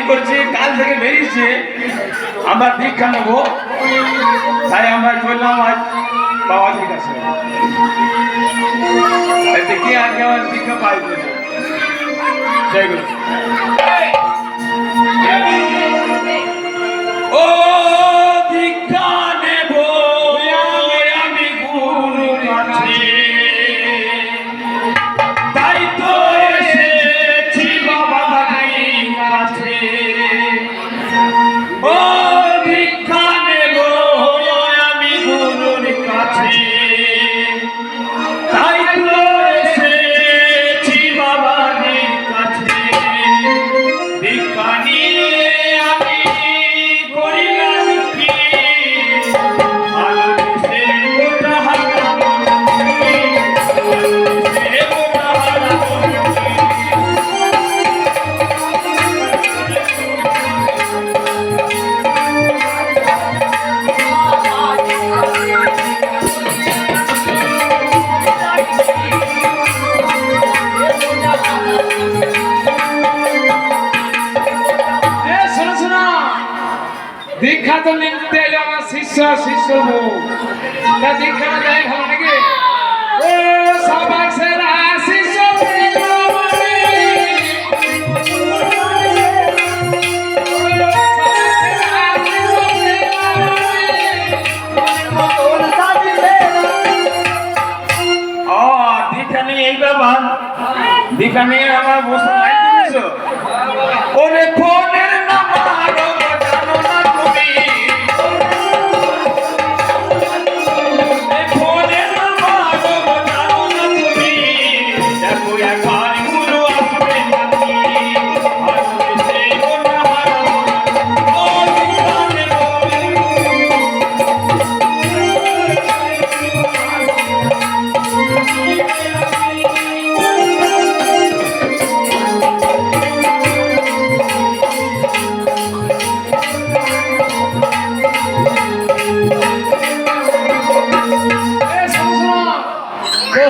করছে, কাল থেকে বেরিয়েছে আমরা দীক্ষা নেবো, তাই আমরা চললাম আজ বাবাজির কাছে। দেখি আজকে আমার দীক্ষা পাইব। ও দীক্ষা নেব আমি গুরুর কাছে, তাই তো এসেছি বাবাজির কাছে। ও দীক্ষা নেব আমি গুরুর কাছে, তাই তো এসেছি বাবাজির কাছে। দীক্ষা নিয়ে আমি করিলাম কি, ভালোবেসে গোটা হারাম ভালোবেসে গোটা হারাম। দীক্ষা তো নিতে এলো আমার শিষ্য বউ, তা দীক্ষা না দেয় ভালো নাকি? ও সবাই সেরা শিষ্য দীক্ষা নিয়ে এই ব্যাপার, দীক্ষা নিয়ে আমার বসে নাই দিয়েছো। ওরে ফোনের নাম্বার জানো না তুমি, ফোনের নাম্বার জানো না তুমি, দেখো একবার গুরু আসবে নাকি, ভালোবেসে গোটা হারাম। ও দীক্ষা নেব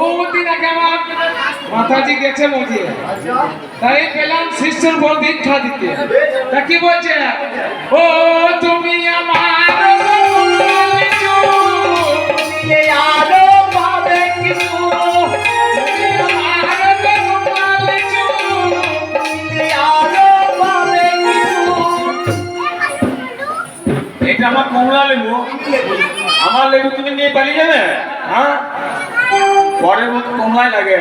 বহুদিন আগে আমার মাতাজি গেছে মজিয়ে, তাই পেলাম শিষ্যর বউ দীক্ষা দিতে। তা কি বলছে? ও তুমি আমার আলো পাবে কিছু, এটা আমার কমলা লেবু, আমার লেবু তুমি নিয়ে পালিয়ে যাবে? হ্যাঁ, পরের মতো কমলাই লাগে।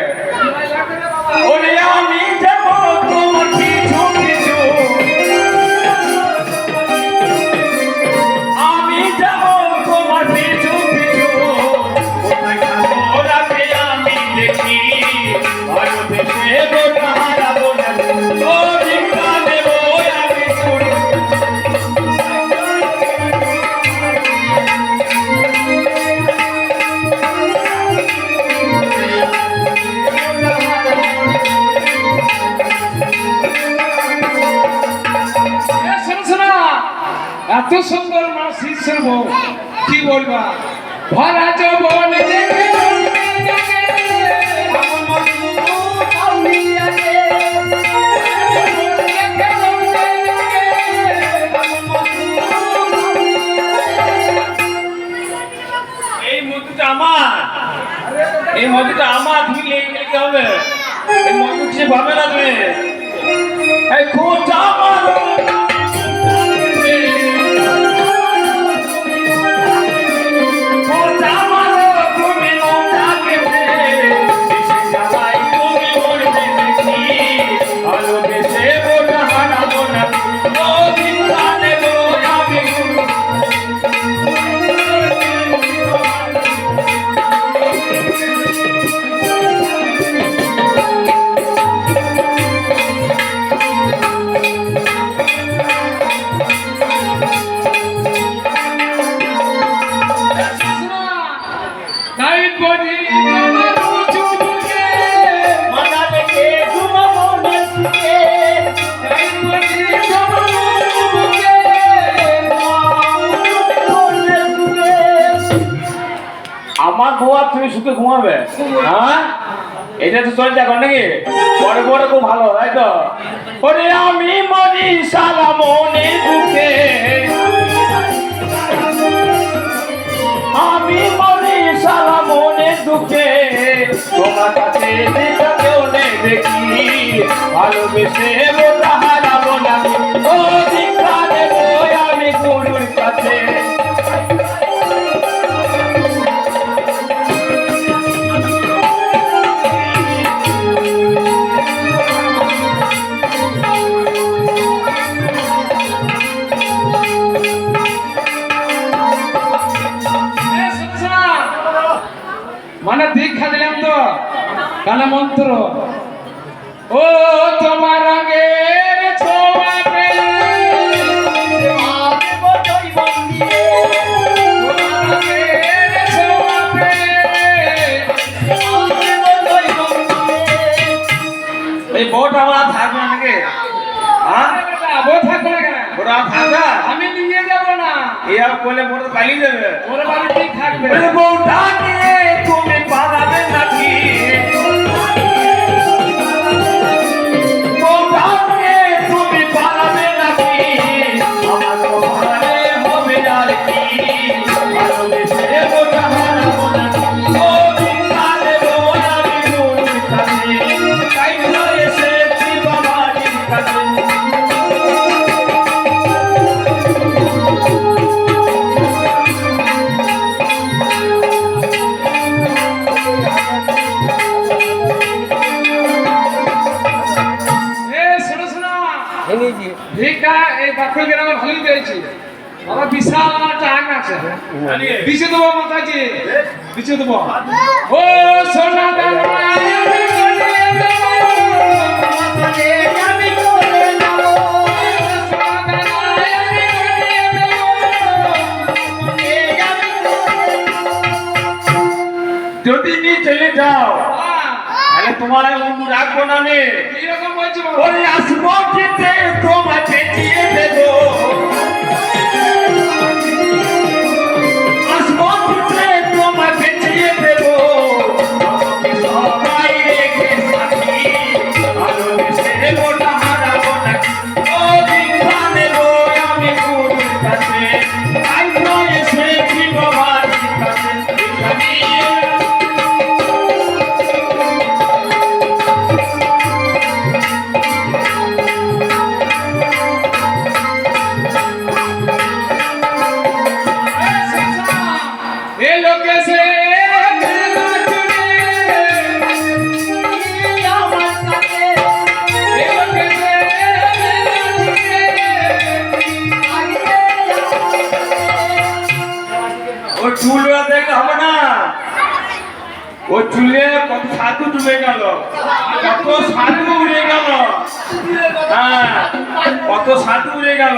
ওরে আমি যাব তোমার কিছু কিছু, আমি যাব তোমার কিছু কিছু, কোথায় খাবো রাতে আমি দেখি, ভালোবেসে গোটা হারাবো না। ও দীক্ষা নেব আমি গুরু। এত সুন্দর মা শিষ্যের বউ, কি বলবা? ভরা যৌবন দেখে এই মধুটা আমার, এই মধুটা আমার, তুমি লেগে গেলে কি হবে? এই মধু কিছু ভাবে না তুমি। এই খোঁজা মারো আমার বউ আর তুমি শুধু ঘুমাবে? হ্যাঁ, এটা তো চলছে এখন নাকি পরে পরে খুব ভালো তাই তো ওরে আমি মরি সারা মনে দুঃখে আমি মরি সারা মনে দুঃখে তোমার কাছে যেটা কেউ নেই দেখি ভালোবেসে বোঝা হারাবো না ও দীক্ষা দেবো আমি গুরুর কাছে মানে দীক্ষা দিলাম তো কানা মন্ত্র ও তোমার রঙের ছোঁয়াতে এই বউটা আমার থাকবে নাকি হ্যাঁ বউ থাকবে না কেন ওরা থাকবে আমি নিয়ে যাব না এই আর বলে বউটা পালিয়ে যাবে ওর বাড়িতেই থাকবে ওই বউটা নিয়ে তুমি পালাবে নাকি বউটা নিয়ে তুমি পালাবে নাকি আমার তোমারে হবে আর কি ভালোবেসে বোঝা হারাবো না ও দীক্ষা দেবো আমি গুরুর কাছে তাই তো এসেছি বাবাজির কাছে ভিক্ষা এই বাকুল গ্রামে ভালোই পেয়েছি বাবা বিশাল একটা আগ আছে বিছে দেবো মাতাজি বিছে দেবো ও সোনা দানা যদি নিয়ে চলে যাও তাহলে তোমার বন্ধু রাখবো না নে কিরকম বলছি ওই আসবো খেতে তোমার চেঁচিয়ে দেবো আসবো খেতে তোমার চেঁচিয়ে দেবো আমাকে সবাই রেখে সাথী ভালোবেসে বোঝা হারাবো নাকি ও দীক্ষা নেবো আমি গুরুর কাছে তাই তো এসেছি বাবাজির কাছে দীক্ষা নিয়ে ये लोग कैसे ও চুল দেখলে হবে না ও চুলে কত সাধু ডুবে গেল কত সাধু উড়ে গেল হ্যাঁ কত সাধু উড়ে গেল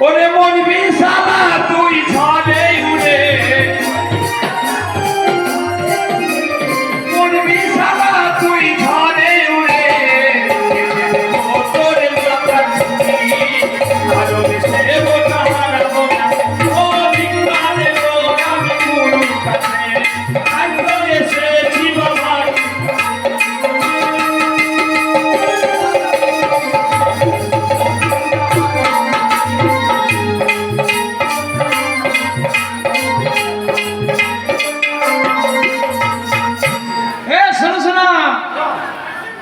ওরে মন বিশালা তুই ঝড়ে উড়ে মন বিশালা তুই ঝড়ে উড়ে তোরে ভালোবেসে বোঝা হারাবো না ও দীক্ষা দেবো আমি গুরুর কাছে তাই তো এসেছি বাবার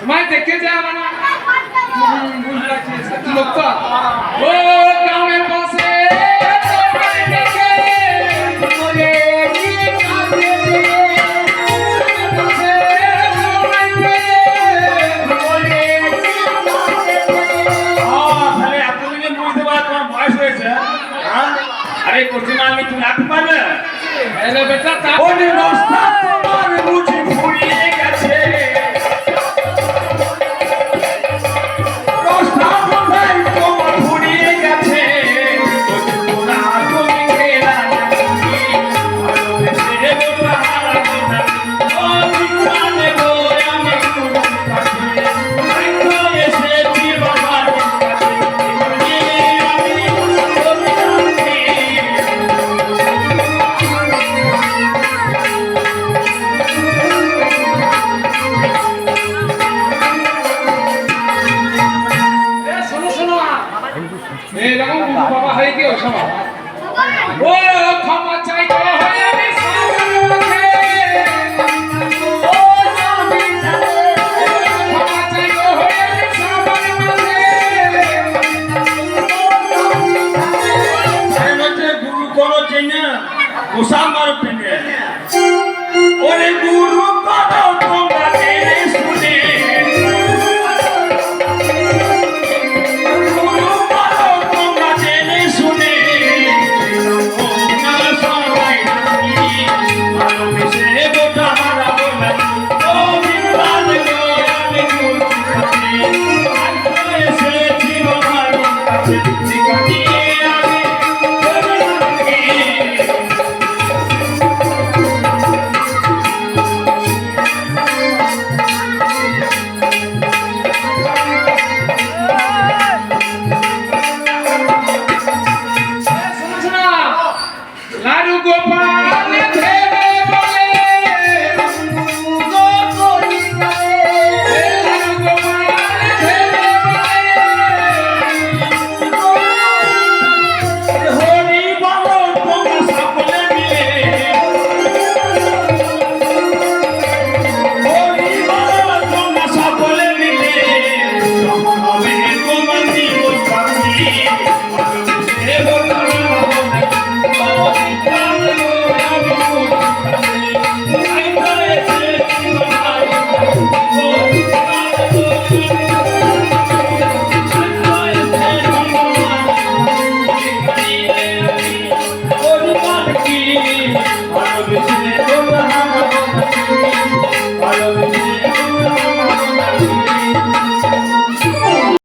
तुम्हारे देखे जा बना लोग तो ओ गाँव में पासे अरे कुछ मांगी तू नाक पर अरे बेटा ओ रास्ता